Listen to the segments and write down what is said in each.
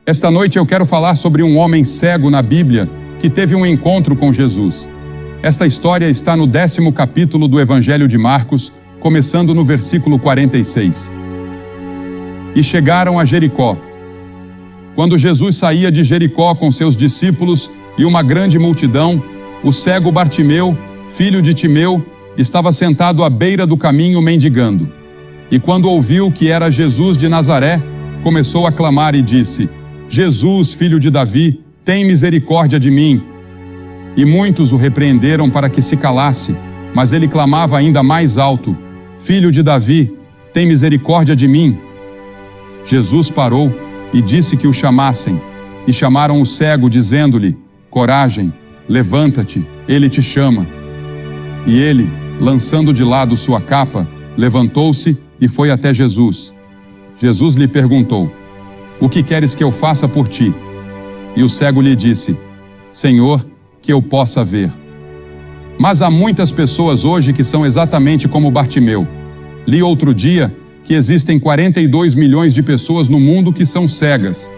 Esta noite eu quero falar sobre um homem cego na Bíblia que teve um encontro com Jesus. Esta história está no 10º capítulo do Evangelho de Marcos, começando no versículo 46. E chegaram a Jericó. Quando Jesus saía de Jericó com seus discípulos e uma grande multidão, o cego Bartimeu, filho de Timeu, estava sentado à beira do caminho mendigando. E quando ouviu que era Jesus de Nazaré, começou a clamar e disse: Jesus, filho de Davi, tem misericórdia de mim. E muitos o repreenderam para que se calasse, mas ele clamava ainda mais alto: Filho de Davi, tem misericórdia de mim. Jesus parou e disse que o chamassem, e chamaram o cego, dizendo-lhe: Coragem, levanta-te, ele te chama. E ele, lançando de lado sua capa, levantou-se e foi até Jesus. Jesus lhe perguntou: O que queres que eu faça por ti? E o cego lhe disse: Senhor, que eu possa ver. Mas há muitas pessoas hoje que são exatamente como Bartimeu. Li outro dia que existem 42 milhões de pessoas no mundo que são cegas.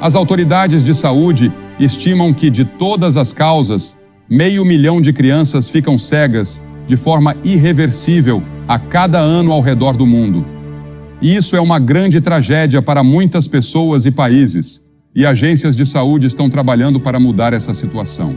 As autoridades de saúde estimam que, de todas as causas, 500 mil de crianças ficam cegas de forma irreversível a cada ano ao redor do mundo. E isso é uma grande tragédia para muitas pessoas e países, e agências de saúde estão trabalhando para mudar essa situação.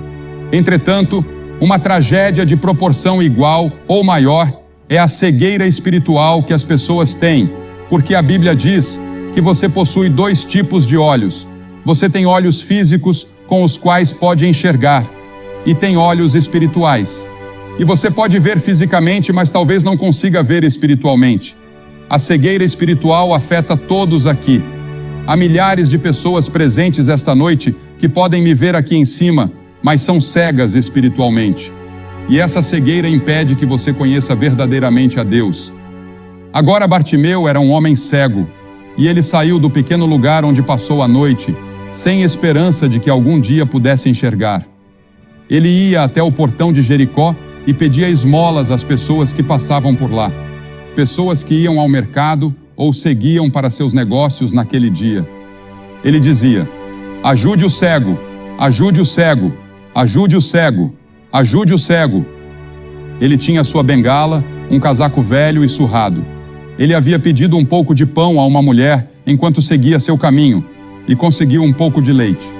Entretanto, uma tragédia de proporção igual ou maior é a cegueira espiritual que as pessoas têm, porque a Bíblia diz que você possui 2 tipos de olhos. Você tem olhos físicos com os quais pode enxergar, e tem olhos espirituais. E você pode ver fisicamente, mas talvez não consiga ver espiritualmente. A cegueira espiritual afeta todos aqui. Há milhares de pessoas presentes esta noite que podem me ver aqui em cima, mas são cegas espiritualmente. E essa cegueira impede que você conheça verdadeiramente a Deus. Agora Bartimeu era um homem cego, e ele saiu do pequeno lugar onde passou a noite, sem esperança de que algum dia pudesse enxergar. Ele ia até o portão de Jericó e pedia esmolas às pessoas que passavam por lá. Pessoas que iam ao mercado ou seguiam para seus negócios naquele dia. Ele dizia: ajude o cego, ajude o cego, ajude o cego, ajude o cego. Ele tinha sua bengala, um casaco velho e surrado. Ele havia pedido um pouco de pão a uma mulher enquanto seguia seu caminho e conseguiu um pouco de leite.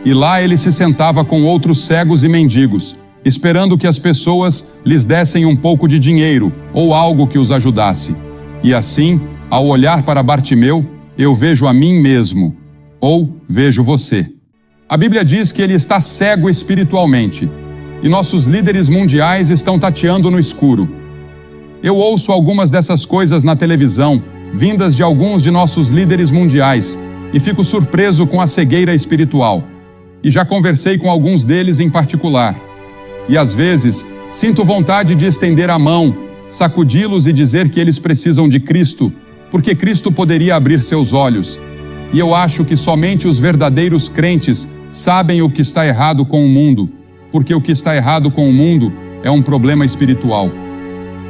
E lá ele se sentava com outros cegos e mendigos, esperando que as pessoas lhes dessem um pouco de dinheiro ou algo que os ajudasse. E assim, ao olhar para Bartimeu, eu vejo a mim mesmo, ou vejo você. A Bíblia diz que ele está cego espiritualmente, e nossos líderes mundiais estão tateando no escuro. Eu ouço algumas dessas coisas na televisão, vindas de alguns de nossos líderes mundiais, e fico surpreso com a cegueira espiritual. E já conversei com alguns deles em particular. E às vezes, sinto vontade de estender a mão, sacudi-los e dizer que eles precisam de Cristo, porque Cristo poderia abrir seus olhos. E eu acho que somente os verdadeiros crentes sabem o que está errado com o mundo, porque o que está errado com o mundo é um problema espiritual.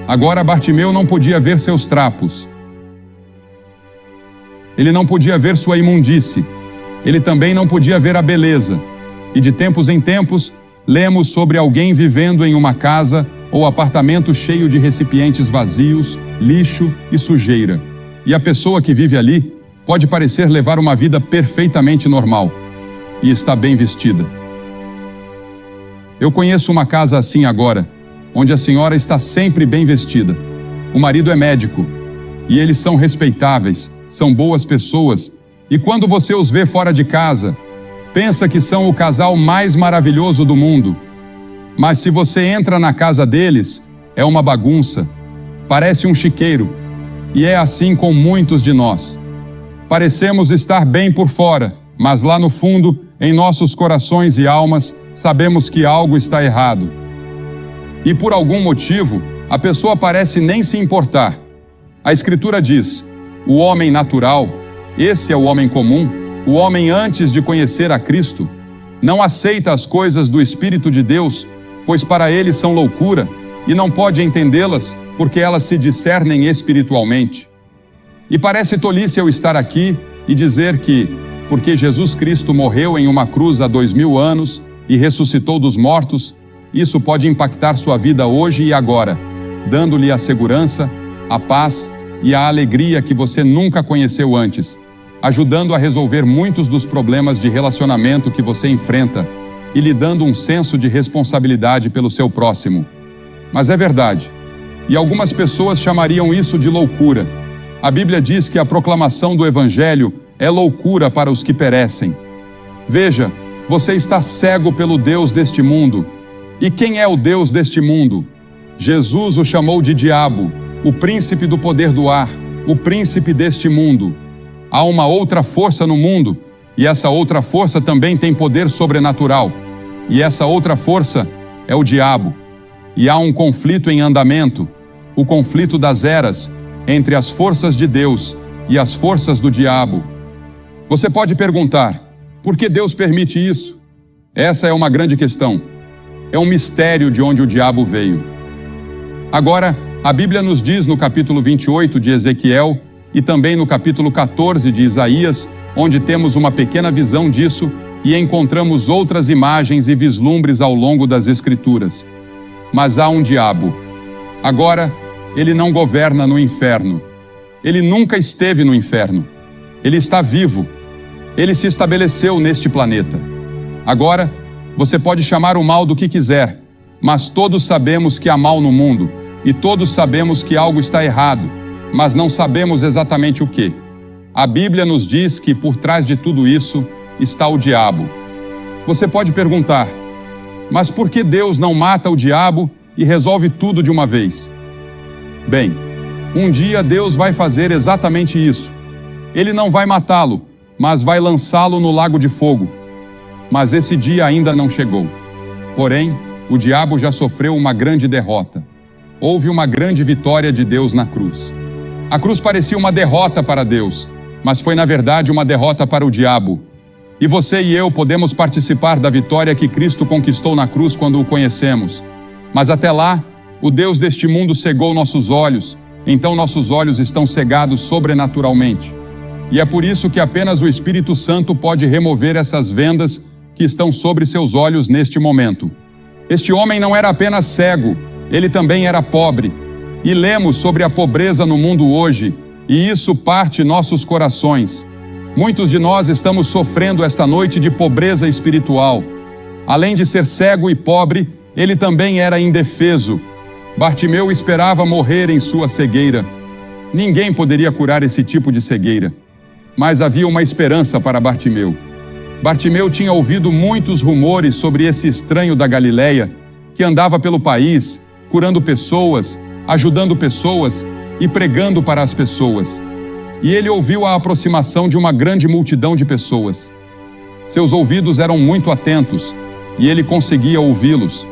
Agora Bartimeu não podia ver seus trapos. Ele não podia ver sua imundície. Ele também não podia ver a beleza. E de tempos em tempos, lemos sobre alguém vivendo em uma casa ou apartamento cheio de recipientes vazios, lixo e sujeira. E a pessoa que vive ali pode parecer levar uma vida perfeitamente normal e está bem vestida. Eu conheço uma casa assim agora, onde a senhora está sempre bem vestida. O marido é médico e eles são respeitáveis, são boas pessoas, e quando você os vê fora de casa, pensa que são o casal mais maravilhoso do mundo. Mas se você entra na casa deles, é uma bagunça, parece um chiqueiro, e é assim com muitos de nós. Parecemos estar bem por fora, mas lá no fundo, em nossos corações e almas, sabemos que algo está errado. E por algum motivo, a pessoa parece nem se importar. A Escritura diz: o homem natural, esse é o homem comum, o homem antes de conhecer a Cristo, não aceita as coisas do Espírito de Deus, pois para ele são loucura, e não pode entendê-las, porque elas se discernem espiritualmente. E parece tolice eu estar aqui e dizer que porque Jesus Cristo morreu em uma cruz há 2000 anos e ressuscitou dos mortos, isso pode impactar sua vida hoje e agora, dando-lhe a segurança, a paz e a alegria que você nunca conheceu antes, ajudando a resolver muitos dos problemas de relacionamento que você enfrenta e lhe dando um senso de responsabilidade pelo seu próximo. Mas é verdade, e algumas pessoas chamariam isso de loucura. A Bíblia diz que a proclamação do Evangelho é loucura para os que perecem. Veja, você está cego pelo Deus deste mundo. E quem é o Deus deste mundo? Jesus o chamou de diabo, o príncipe do poder do ar, o príncipe deste mundo. Há uma outra força no mundo, e essa outra força também tem poder sobrenatural. E essa outra força é o diabo. E há um conflito em andamento, o conflito das eras, entre as forças de Deus e as forças do diabo. Você pode perguntar, por que Deus permite isso? Essa é uma grande questão. É um mistério de onde o diabo veio. Agora, a Bíblia nos diz no capítulo 28 de Ezequiel e também no capítulo 14 de Isaías, onde temos uma pequena visão disso e encontramos outras imagens e vislumbres ao longo das Escrituras. Mas há um diabo. Agora, ele não governa no inferno. Ele nunca esteve no inferno. Ele está vivo. Ele se estabeleceu neste planeta. Agora, você pode chamar o mal do que quiser, mas todos sabemos que há mal no mundo, e todos sabemos que algo está errado, mas não sabemos exatamente o que. A Bíblia nos diz que por trás de tudo isso está o diabo. Você pode perguntar, mas por que Deus não mata o diabo e resolve tudo de uma vez? Bem, um dia Deus vai fazer exatamente isso. Ele não vai matá-lo, mas vai lançá-lo no lago de fogo. Mas esse dia ainda não chegou. Porém, o diabo já sofreu uma grande derrota. Houve uma grande vitória de Deus na cruz. A cruz parecia uma derrota para Deus, mas foi na verdade uma derrota para o diabo. E você e eu podemos participar da vitória que Cristo conquistou na cruz quando o conhecemos. Mas até lá, o Deus deste mundo cegou nossos olhos, então nossos olhos estão cegados sobrenaturalmente. E é por isso que apenas o Espírito Santo pode remover essas vendas que estão sobre seus olhos neste momento. Este homem não era apenas cego, ele também era pobre. E lemos sobre a pobreza no mundo hoje, e isso parte nossos corações. Muitos de nós estamos sofrendo esta noite de pobreza espiritual. Além de ser cego e pobre, ele também era indefeso. Bartimeu esperava morrer em sua cegueira. Ninguém poderia curar esse tipo de cegueira. Mas havia uma esperança para Bartimeu. Bartimeu tinha ouvido muitos rumores sobre esse estranho da Galileia, que andava pelo país, curando pessoas, ajudando pessoas e pregando para as pessoas. E ele ouviu a aproximação de uma grande multidão de pessoas. Seus ouvidos eram muito atentos, e ele conseguia ouvi-los.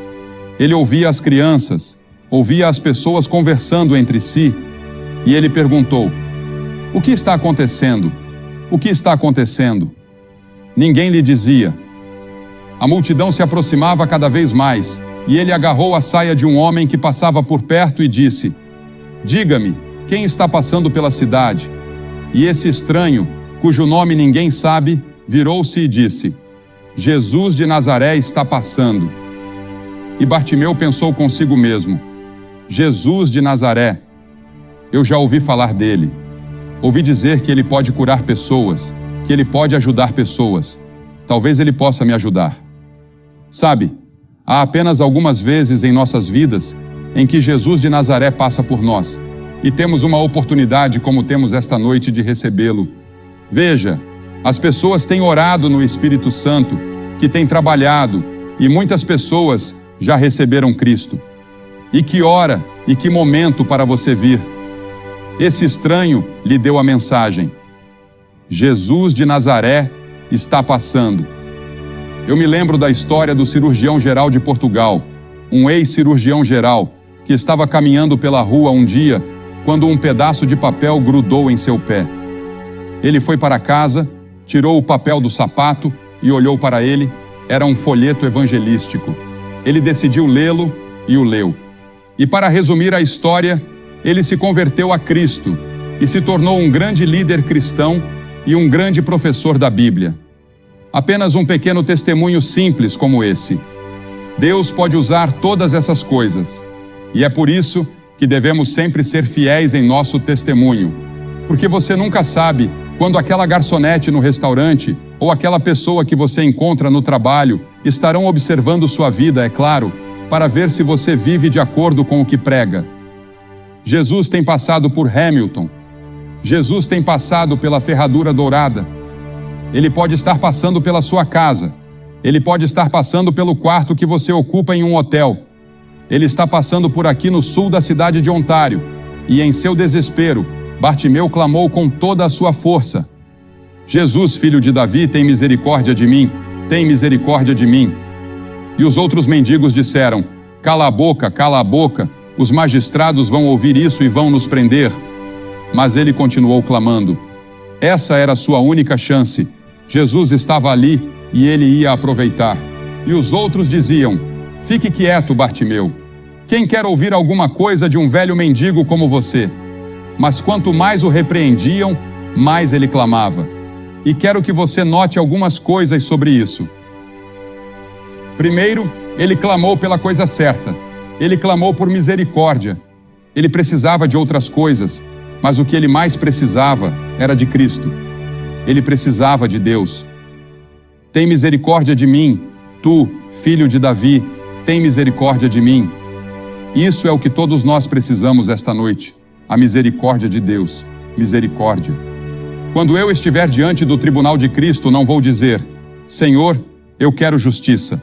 Ele ouvia as crianças, ouvia as pessoas conversando entre si, e ele perguntou, o que está acontecendo? O que está acontecendo? Ninguém lhe dizia. A multidão se aproximava cada vez mais, e ele agarrou a saia de um homem que passava por perto e disse, diga-me, quem está passando pela cidade? E esse estranho, cujo nome ninguém sabe, virou-se e disse, Jesus de Nazaré está passando. E Bartimeu pensou consigo mesmo, Jesus de Nazaré, eu já ouvi falar dele. Ouvi dizer que ele pode curar pessoas, que ele pode ajudar pessoas. Talvez ele possa me ajudar. Sabe, há apenas algumas vezes em nossas vidas em que Jesus de Nazaré passa por nós e temos uma oportunidade como temos esta noite de recebê-lo. Veja, as pessoas têm orado no Espírito Santo, que tem trabalhado, e muitas pessoas já receberam Cristo. E que hora e que momento para você vir. Esse estranho lhe deu a mensagem. Jesus de Nazaré está passando. Eu me lembro da história do cirurgião-geral de Portugal, um ex-cirurgião-geral, que estava caminhando pela rua um dia, quando um pedaço de papel grudou em seu pé. Ele foi para casa, tirou o papel do sapato e olhou para ele. Era um folheto evangelístico. Ele decidiu lê-lo e o leu. E para resumir a história, ele se converteu a Cristo e se tornou um grande líder cristão e um grande professor da Bíblia. Apenas um pequeno testemunho simples como esse. Deus pode usar todas essas coisas, e é por isso que devemos sempre ser fiéis em nosso testemunho, porque você nunca sabe quando aquela garçonete no restaurante ou aquela pessoa que você encontra no trabalho estarão observando sua vida, é claro, para ver se você vive de acordo com o que prega. Jesus tem passado por Hamilton. Jesus tem passado pela Ferradura Dourada. Ele pode estar passando pela sua casa. Ele pode estar passando pelo quarto que você ocupa em um hotel. Ele está passando por aqui no sul da cidade de Ontário. E em seu desespero, Bartimeu clamou com toda a sua força: Jesus, filho de Davi, tem misericórdia de mim, tem misericórdia de mim. E os outros mendigos disseram: cala a boca, os magistrados vão ouvir isso e vão nos prender. Mas ele continuou clamando. Essa era a sua única chance. Jesus estava ali e ele ia aproveitar. E os outros diziam: fique quieto, Bartimeu. Quem quer ouvir alguma coisa de um velho mendigo como você? Mas quanto mais o repreendiam, mais ele clamava. E quero que você note algumas coisas sobre isso. Primeiro, ele clamou pela coisa certa. Ele clamou por misericórdia. Ele precisava de outras coisas, mas o que ele mais precisava era de Cristo. Ele precisava de Deus. Tem misericórdia de mim, tu, filho de Davi, tem misericórdia de mim. Isso é o que todos nós precisamos esta noite, a misericórdia de Deus. Misericórdia. Quando eu estiver diante do tribunal de Cristo, não vou dizer: Senhor, eu quero justiça.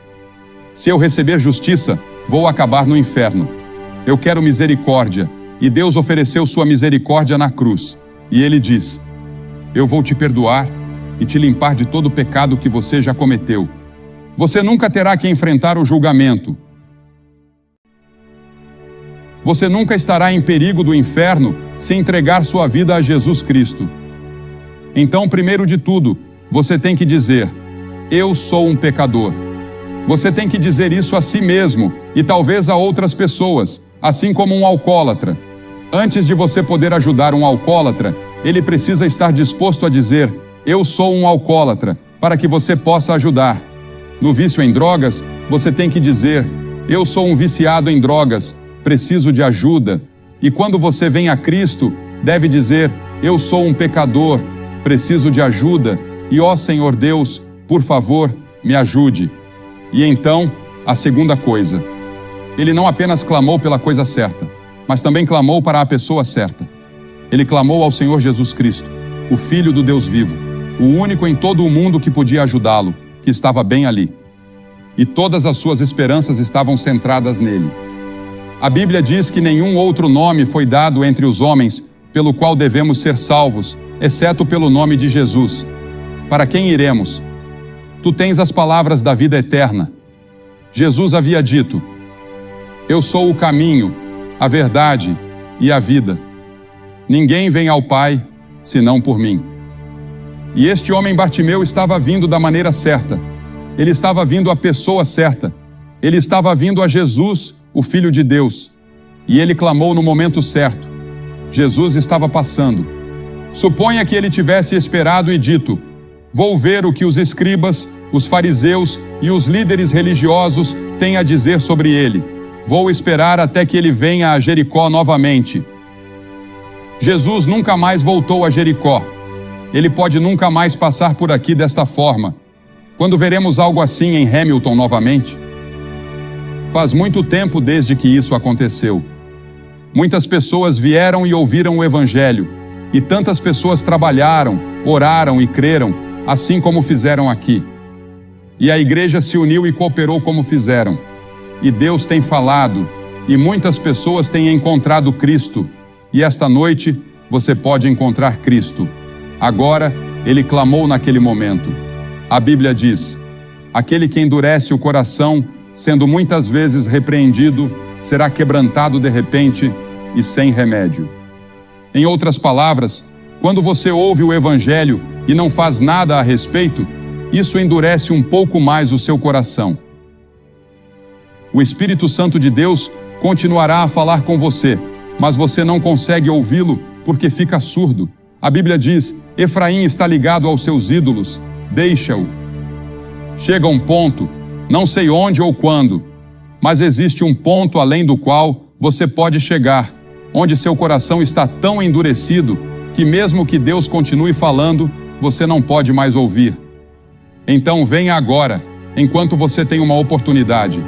Se eu receber justiça, vou acabar no inferno. Eu quero misericórdia, e Deus ofereceu sua misericórdia na cruz. E ele diz: eu vou te perdoar e te limpar de todo o pecado que você já cometeu. Você nunca terá que enfrentar o julgamento. Você nunca estará em perigo do inferno se entregar sua vida a Jesus Cristo. Então, primeiro de tudo, você tem que dizer: eu sou um pecador. Você tem que dizer isso a si mesmo e talvez a outras pessoas, assim como um alcoólatra. Antes de você poder ajudar um alcoólatra, ele precisa estar disposto a dizer: eu sou um alcoólatra, para que você possa ajudar. No vício em drogas, você tem que dizer: eu sou um viciado em drogas, preciso de ajuda. E quando você vem a Cristo, deve dizer: eu sou um pecador, preciso de ajuda, e ó Senhor Deus, por favor, me ajude. E então, a segunda coisa, ele não apenas clamou pela coisa certa, mas também clamou para a pessoa certa. Ele clamou ao Senhor Jesus Cristo, o Filho do Deus vivo, o único em todo o mundo que podia ajudá-lo, que estava bem ali. E todas as suas esperanças estavam centradas nele. A Bíblia diz que nenhum outro nome foi dado entre os homens pelo qual devemos ser salvos, exceto pelo nome de Jesus. Para quem iremos? Tu tens as palavras da vida eterna. Jesus havia dito: eu sou o caminho, a verdade e a vida. Ninguém vem ao Pai senão por mim. E este homem Bartimeu estava vindo da maneira certa. Ele estava vindo à pessoa certa. Ele estava vindo a Jesus, o Filho de Deus. E ele clamou no momento certo. Jesus estava passando. Suponha que ele tivesse esperado e dito: vou ver o que os escribas, os fariseus e os líderes religiosos têm a dizer sobre ele. Vou esperar até que ele venha a Jericó novamente. Jesus nunca mais voltou a Jericó. Ele pode nunca mais passar por aqui desta forma. Quando veremos algo assim em Hamilton novamente? Faz muito tempo desde que isso aconteceu. Muitas pessoas vieram e ouviram o Evangelho, e tantas pessoas trabalharam, oraram e creram, assim como fizeram aqui. E a igreja se uniu e cooperou como fizeram. E Deus tem falado, e muitas pessoas têm encontrado Cristo. E esta noite você pode encontrar Cristo. Agora, ele clamou naquele momento. A Bíblia diz: aquele que endurece o coração, sendo muitas vezes repreendido, será quebrantado de repente e sem remédio. Em outras palavras, quando você ouve o Evangelho e não faz nada a respeito, isso endurece um pouco mais o seu coração. O Espírito Santo de Deus continuará a falar com você, mas você não consegue ouvi-lo porque fica surdo. A Bíblia diz: Efraim está ligado aos seus ídolos, deixa-o. Chega um ponto, não sei onde ou quando, mas existe um ponto além do qual você pode chegar, onde seu coração está tão endurecido que mesmo que Deus continue falando, você não pode mais ouvir. Então venha agora, enquanto você tem uma oportunidade.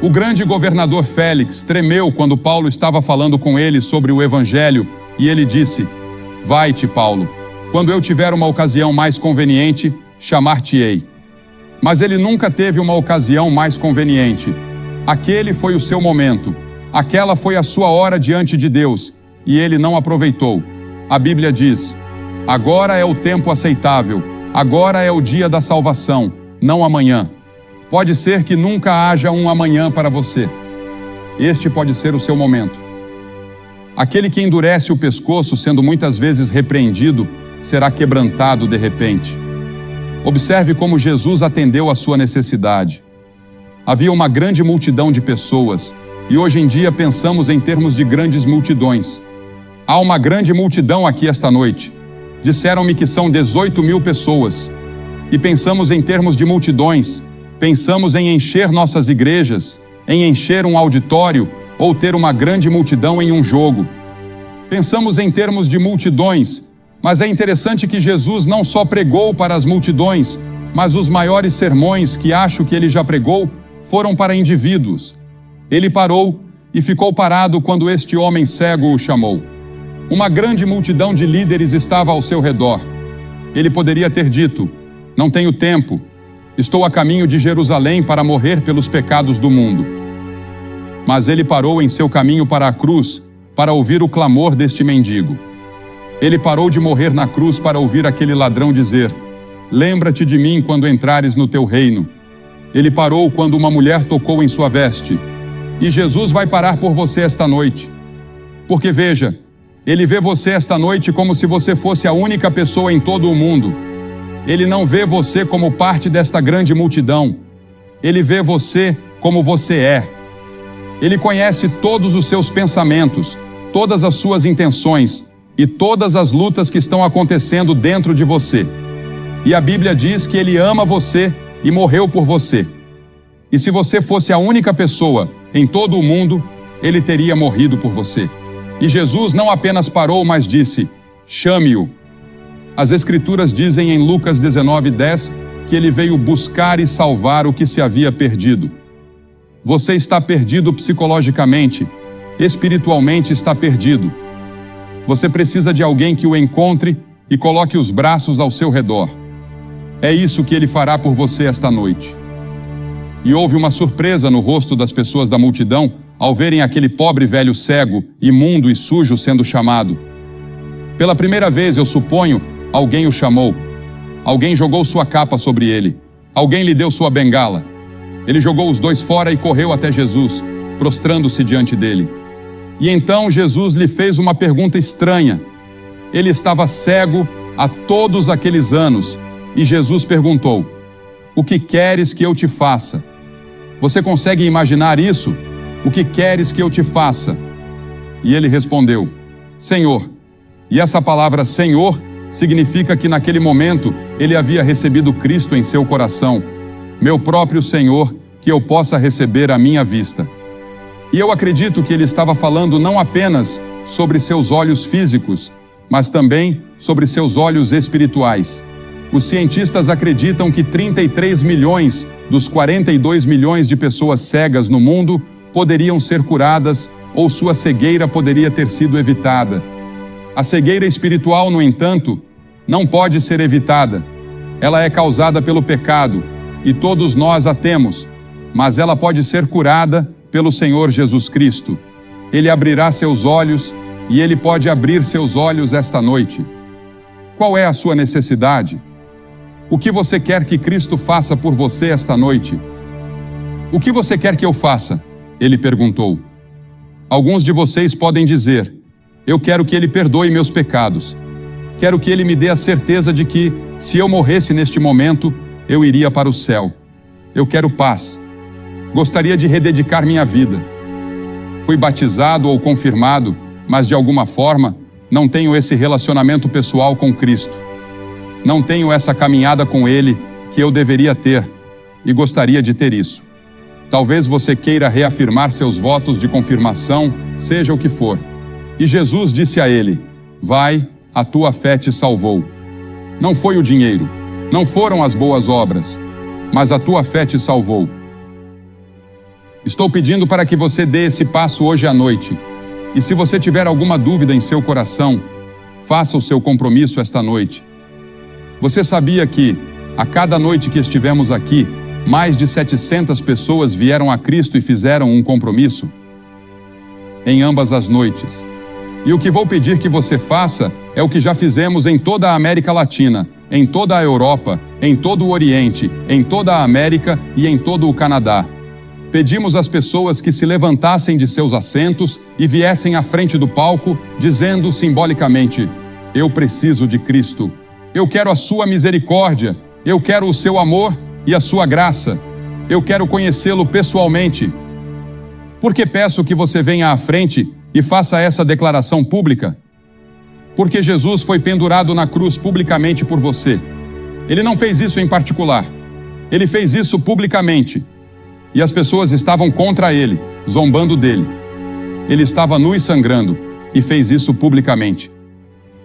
O grande governador Félix tremeu quando Paulo estava falando com ele sobre o Evangelho e ele disse: Vai-te, Paulo, quando eu tiver uma ocasião mais conveniente, chamar-te-ei. Mas ele nunca teve uma ocasião mais conveniente. Aquele foi o seu momento, aquela foi a sua hora diante de Deus, e ele não aproveitou. A Bíblia diz: agora é o tempo aceitável, agora é o dia da salvação, não amanhã. Pode ser que nunca haja um amanhã para você. Este pode ser o seu momento. Aquele que endurece o pescoço, sendo muitas vezes repreendido, será quebrantado de repente. Observe como Jesus atendeu à sua necessidade. Havia uma grande multidão de pessoas, e hoje em dia pensamos em termos de grandes multidões. Há uma grande multidão aqui esta noite. Disseram-me que são 18.000 pessoas. E pensamos em termos de multidões. Pensamos em encher nossas igrejas, em encher um auditório ou ter uma grande multidão em um jogo. Pensamos em termos de multidões, mas é interessante que Jesus não só pregou para as multidões, mas os maiores sermões que acho que ele já pregou foram para indivíduos. Ele parou e ficou parado quando este homem cego o chamou. Uma grande multidão de líderes estava ao seu redor. Ele poderia ter dito: não tenho tempo, estou a caminho de Jerusalém para morrer pelos pecados do mundo. Mas ele parou em seu caminho para a cruz para ouvir o clamor deste mendigo. Ele parou de morrer na cruz para ouvir aquele ladrão dizer: lembra-te de mim quando entrares no teu reino. Ele parou quando uma mulher tocou em sua veste. E Jesus vai parar por você esta noite. Porque veja, ele vê você esta noite como se você fosse a única pessoa em todo o mundo. Ele não vê você como parte desta grande multidão. Ele vê você como você é. Ele conhece todos os seus pensamentos, todas as suas intenções e todas as lutas que estão acontecendo dentro de você. E a Bíblia diz que ele ama você e morreu por você. E se você fosse a única pessoa em todo o mundo, ele teria morrido por você. E Jesus não apenas parou, mas disse: chame-o. As Escrituras dizem em Lucas 19:10 que ele veio buscar e salvar o que se havia perdido. Você está perdido psicologicamente, espiritualmente está perdido. Você precisa de alguém que o encontre e coloque os braços ao seu redor. É isso que ele fará por você esta noite. E houve uma surpresa no rosto das pessoas da multidão ao verem aquele pobre velho cego, imundo e sujo sendo chamado. Pela primeira vez, eu suponho, alguém o chamou. Alguém jogou sua capa sobre ele. Alguém lhe deu sua bengala. Ele jogou os dois fora e correu até Jesus, prostrando-se diante dele. E então Jesus lhe fez uma pergunta estranha. Ele estava cego há todos aqueles anos, e Jesus perguntou: o que queres que eu te faça? Você consegue imaginar isso? O que queres que eu te faça? E ele respondeu: Senhor. E essa palavra Senhor significa que naquele momento ele havia recebido Cristo em seu coração. Meu próprio Senhor, que eu possa receber à minha vista. E eu acredito que ele estava falando não apenas sobre seus olhos físicos, mas também sobre seus olhos espirituais. Os cientistas acreditam que 33 milhões dos 42 milhões de pessoas cegas no mundo poderiam ser curadas ou sua cegueira poderia ter sido evitada. A cegueira espiritual, no entanto, não pode ser evitada. Ela é causada pelo pecado e todos nós a temos, mas ela pode ser curada pelo Senhor Jesus Cristo. Ele abrirá seus olhos e ele pode abrir seus olhos esta noite. Qual é a sua necessidade? O que você quer que Cristo faça por você esta noite? O que você quer que eu faça? Ele perguntou. Alguns de vocês podem dizer: eu quero que ele perdoe meus pecados. Quero que ele me dê a certeza de que, se eu morresse neste momento, eu iria para o céu. Eu quero paz. Gostaria de rededicar minha vida. Fui batizado ou confirmado, mas de alguma forma, não tenho esse relacionamento pessoal com Cristo. Não tenho essa caminhada com Ele que eu deveria ter e gostaria de ter isso. Talvez você queira reafirmar seus votos de confirmação, seja o que for. E Jesus disse a ele: vai, a tua fé te salvou. Não foi o dinheiro, não foram as boas obras, mas a tua fé te salvou. Estou pedindo para que você dê esse passo hoje à noite. E se você tiver alguma dúvida em seu coração, faça o seu compromisso esta noite. Você sabia que, a cada noite que estivemos aqui, mais de 700 pessoas vieram a Cristo e fizeram um compromisso? Em ambas as noites. E o que vou pedir que você faça é o que já fizemos em toda a América Latina, em toda a Europa, em todo o Oriente, em toda a América e em todo o Canadá. Pedimos às pessoas que se levantassem de seus assentos e viessem à frente do palco, dizendo simbolicamente: eu preciso de Cristo. Eu quero a sua misericórdia. Eu quero o seu amor e a sua graça. Eu quero conhecê-lo pessoalmente. Por que peço que você venha à frente e faça essa declaração pública? Porque Jesus foi pendurado na cruz publicamente por você. Ele não fez isso em particular. Ele fez isso publicamente. E as pessoas estavam contra ele, zombando dele. Ele estava nu e sangrando, e fez isso publicamente.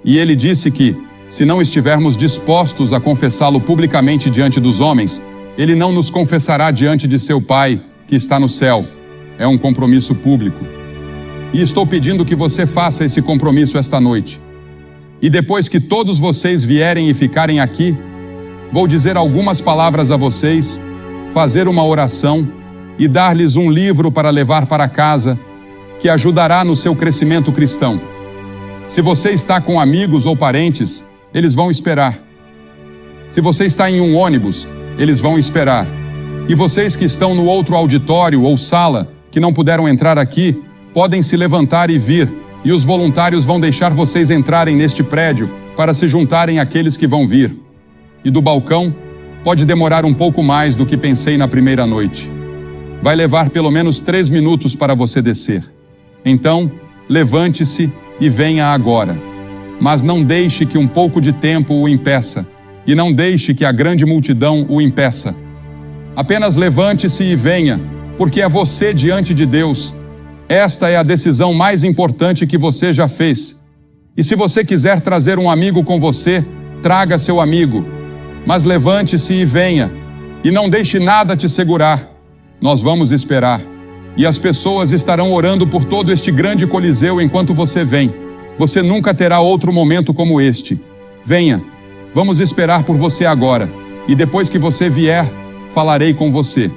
E ele disse que, se não estivermos dispostos a confessá-lo publicamente diante dos homens, ele não nos confessará diante de seu Pai, que está no céu. É um compromisso público. E estou pedindo que você faça esse compromisso esta noite. E depois que todos vocês vierem e ficarem aqui, vou dizer algumas palavras a vocês, fazer uma oração e dar-lhes um livro para levar para casa, que ajudará no seu crescimento cristão. Se você está com amigos ou parentes, eles vão esperar. Se você está em um ônibus, eles vão esperar. E vocês que estão no outro auditório ou sala, que não puderam entrar aqui, podem se levantar e vir, e os voluntários vão deixar vocês entrarem neste prédio para se juntarem àqueles que vão vir. E do balcão, pode demorar um pouco mais do que pensei na primeira noite. Vai levar pelo menos 3 minutos para você descer. Então, levante-se e venha agora. Mas não deixe que um pouco de tempo o impeça, e não deixe que a grande multidão o impeça. Apenas levante-se e venha, porque é você diante de Deus. Esta é a decisão mais importante que você já fez. E se você quiser trazer um amigo com você, traga seu amigo. Mas levante-se e venha, e não deixe nada te segurar. Nós vamos esperar. E as pessoas estarão orando por todo este grande coliseu enquanto você vem. Você nunca terá outro momento como este. Venha, vamos esperar por você agora. E depois que você vier, falarei com você.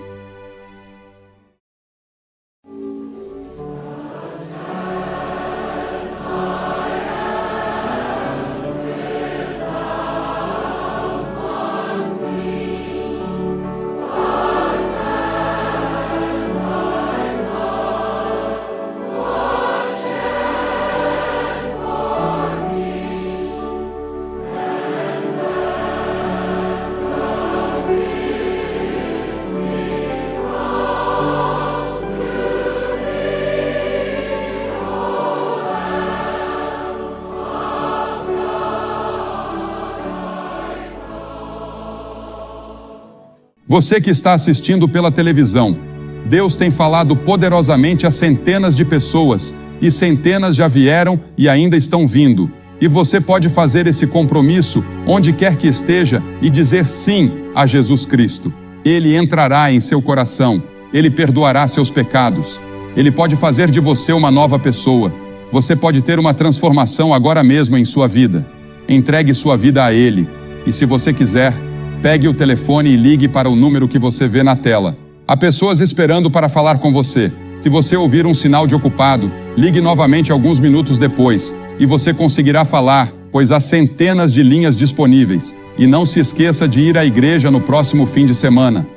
Você que está assistindo pela televisão, Deus tem falado poderosamente a centenas de pessoas, e centenas já vieram e ainda estão vindo. E você pode fazer esse compromisso onde quer que esteja e dizer sim a Jesus Cristo. Ele entrará em seu coração, Ele perdoará seus pecados. Ele pode fazer de você uma nova pessoa. Você pode ter uma transformação agora mesmo em sua vida. Entregue sua vida a Ele. E se você quiser, pegue o telefone e ligue para o número que você vê na tela. Há pessoas esperando para falar com você. Se você ouvir um sinal de ocupado, ligue novamente alguns minutos depois e você conseguirá falar, pois há centenas de linhas disponíveis. E não se esqueça de ir à igreja no próximo fim de semana.